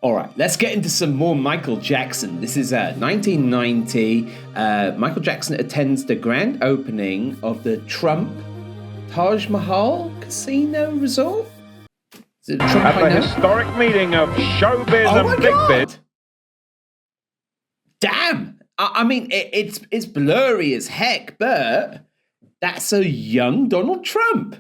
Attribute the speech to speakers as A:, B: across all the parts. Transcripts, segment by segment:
A: All right, let's get into some more Michael Jackson. This is 1990. Michael Jackson attends the grand opening of the Trump Taj Mahal Casino Resort. Is it Trump
B: At the historic meeting of Showbiz and Big Biz.
A: Damn! I mean, it's blurry as heck, but that's a young Donald Trump.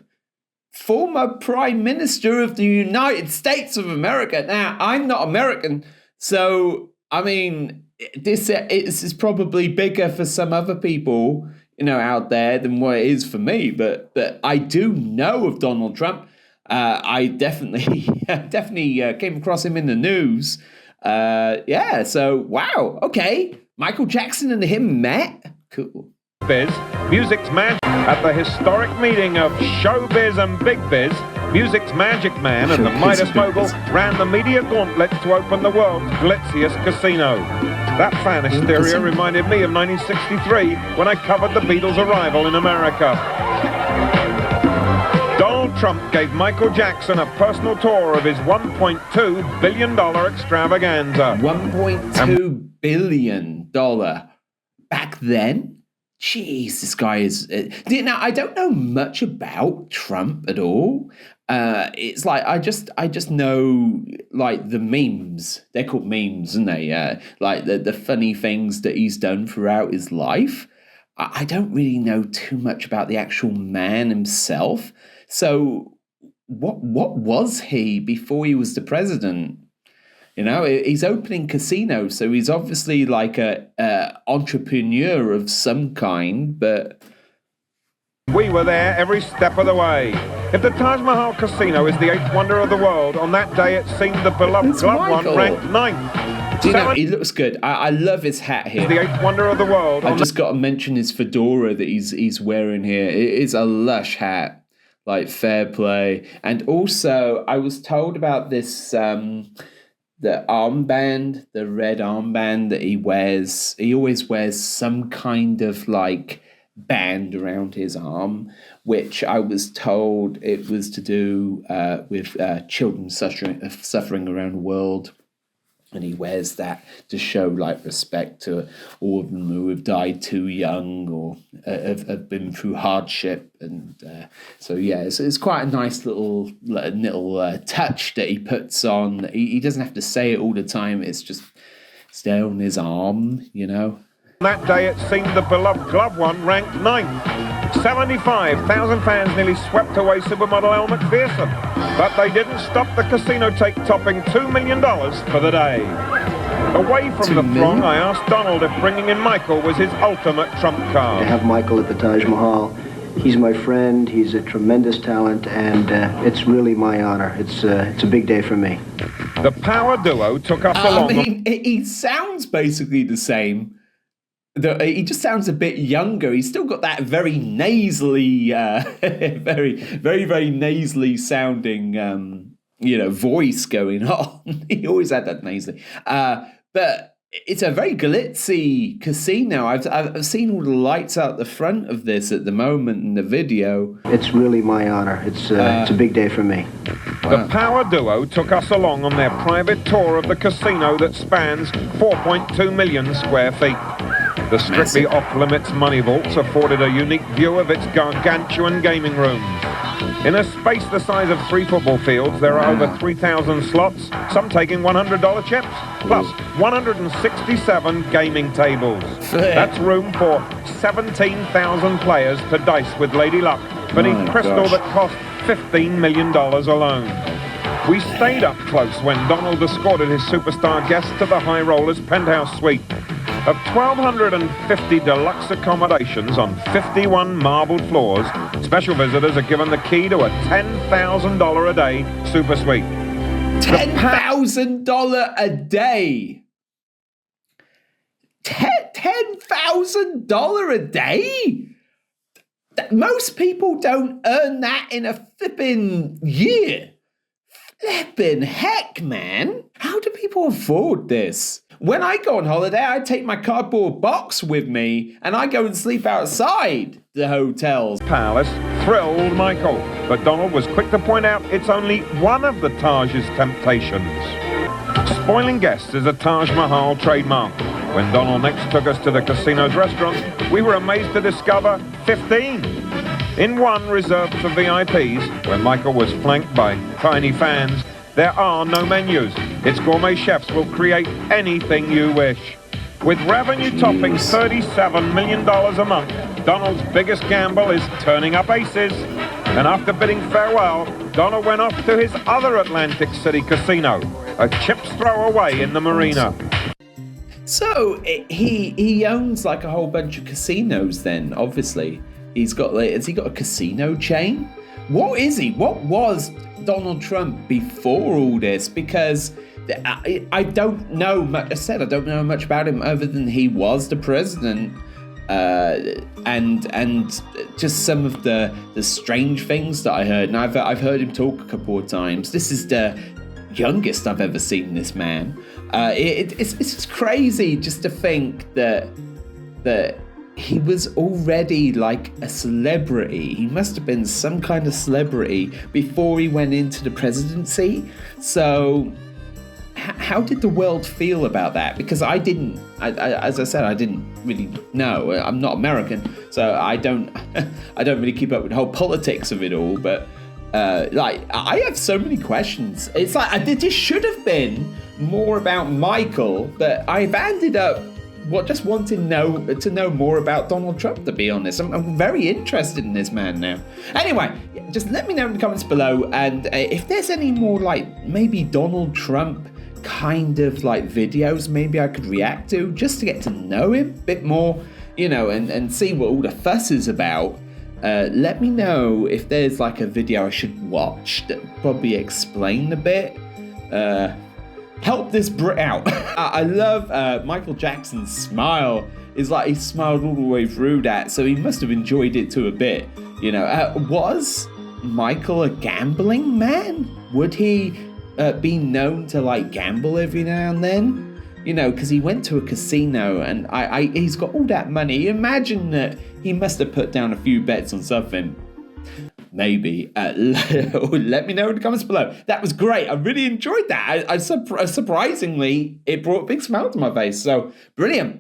A: Former Prime Minister of the United States of America. Now, I'm not American, so, I mean, this is probably bigger for some other people, out there than what it is for me, but I do know of Donald Trump. I definitely came across him in the news. So, wow, okay. Michael Jackson and him met? Cool.
B: Biz, music's magic. At the historic meeting of Showbiz and Big Biz, music's magic man and the Midas mogul ran the media gauntlet to open the world's glitziest casino. That fan hysteria reminded me of 1963 when I covered the Beatles' arrival in America. Donald Trump gave Michael Jackson a personal tour of his $1.2 billion extravaganza.
A: $1.2 billion. Back then? Jeez, this guy is... Now, I don't know much about Trump at all. It's like, I just know, like, the memes. They're called memes, aren't they? Like, the funny things that he's done throughout his life. I don't really know too much about the actual man himself. So, what was he before he was the president? He's opening casinos, so he's obviously like a entrepreneur of some kind, but...
B: We were there every step of the way. If the Taj Mahal Casino is the 8th wonder of the world, on that day it seemed the beloved Glove one ranked 9th.
A: He looks good. I love his hat here.
B: The 8th wonder of the world.
A: I just got to mention his fedora that he's wearing here. It is a lush hat, like fair play. And also, I was told about this... the armband, the red armband that he wears. He always wears some kind of like band around his arm, which I was told it was to do with children suffering around the world. And he wears that to show like respect to all of them who have died too young or have been through hardship. And it's quite a nice little touch that he puts on. He doesn't have to say it all the time. It's just there on his arm,
B: That day it seemed the beloved Glove one ranked 9th. 75,000 fans nearly swept away supermodel Elle Macpherson. But they didn't stop the casino take topping $2 million for the day. Away from the throng, I asked Donald if bringing in Michael was his ultimate trump card.
C: To have Michael at the Taj Mahal, he's my friend, he's a tremendous talent, and it's really my honor. It's a big day for me.
B: The power duo took us along.
A: He sounds basically the same. He just sounds a bit younger. He's still got that very nasally, very, very, very nasally sounding, voice going on. He always had that nasally. But it's a very glitzy casino. I've seen all the lights out the front of this at the moment in the video.
C: It's really my honor. It's a big day for me.
B: The power duo took us along on their private tour of the casino that spans 4.2 million square feet. The strictly off-limits money vaults afforded a unique view of its gargantuan gaming rooms. In a space the size of 3 football fields, there are over 3,000 slots, some taking $100 chips, plus 167 gaming tables. That's room for 17,000 players to dice with Lady Luck beneath crystal that cost $15 million alone. We stayed up close when Donald escorted his superstar guests to the High Rollers penthouse suite. Of 1,250 deluxe accommodations on 51 marbled floors, special visitors are given the key to a $10,000 a day super suite.
A: $10,000 a day? $10,000 a day? Most people don't earn that in a flipping year. Flipping heck, man. How do people afford this? When I go on holiday, I take my cardboard box with me and I go and sleep outside the hotels.
B: Palace thrilled Michael, but Donald was quick to point out it's only one of the Taj's temptations. Spoiling guests is a Taj Mahal trademark. When Donald next took us to the casino's restaurants, we were amazed to discover 15. In one reserved for VIPs, where Michael was flanked by tiny fans, there are no menus. Its gourmet chefs will create anything you wish. With revenue topping $37 million a month, Donald's biggest gamble is turning up aces. And after bidding farewell, Donald went off to his other Atlantic City casino, a chip's throw away in the marina.
A: So he owns like a whole bunch of casinos then, obviously. Has he got a casino chain? What is he? What was Donald Trump before all this? Because I don't know much. I said I don't know much about him other than he was the president, and just some of the strange things that I heard. And I've heard him talk a couple of times. This is the youngest I've ever seen this man. It's just crazy just to think that he was already like a celebrity. He must have been some kind of celebrity before he went into the presidency. So how did the world feel about that? Because I as I said, I didn't really know. I'm not American, so I don't really keep up with the whole politics of it all. But I have so many questions. It's like there should have been more about Michael, but I've ended up just wanting to know more about Donald Trump, to be honest. I'm very interested in this man now. Anyway, just let me know in the comments below, and if there's any more like maybe Donald Trump kind of like videos maybe I could react to, just to get to know him a bit more, and see what all the fuss is about. Let me know if there's like a video I should watch that probably explain a bit. Help this Brit out. I love Michael Jackson's smile. It's like he smiled all the way through that, so he must have enjoyed it to a bit. Was Michael a gambling man? Would he be known to like gamble every now and then? Because he went to a casino and he's got all that money. Imagine that he must have put down a few bets on something. Maybe. Let me know in the comments below. That was great. I really enjoyed that. Surprisingly, it brought a big smile to my face. So, brilliant.